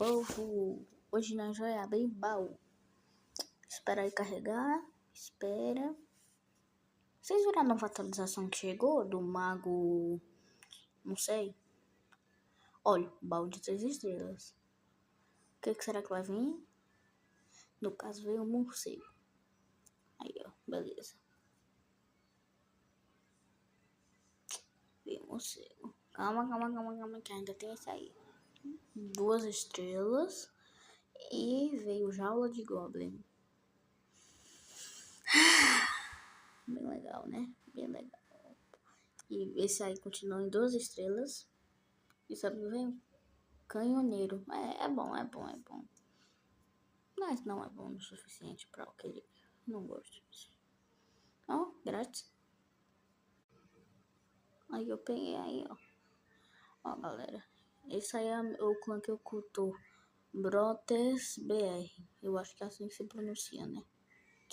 povo! Hoje nós vamos abrir baú. Espera aí carregar. Espera. Vocês viram a nova atualização que chegou do mago? Não sei. Olha, baú de 3 estrelas. O que será que vai vir? No caso veio um morcego. Aí, ó. Beleza. Veio um morcego. Calma, que ainda tem esse aí. 2 estrelas. E veio jaula de goblin. Bem legal, né? Bem legal. E esse aí continua em 2 estrelas. E sabe o que vem? Canhoneiro. É bom. Mas não é bom o suficiente para o que ele não gosta disso. Ó, grátis. Aí eu peguei aí, ó. Ó, galera. Esse aí é o clã que eu culto. Brotes BR. Eu acho que é assim que se pronuncia, né?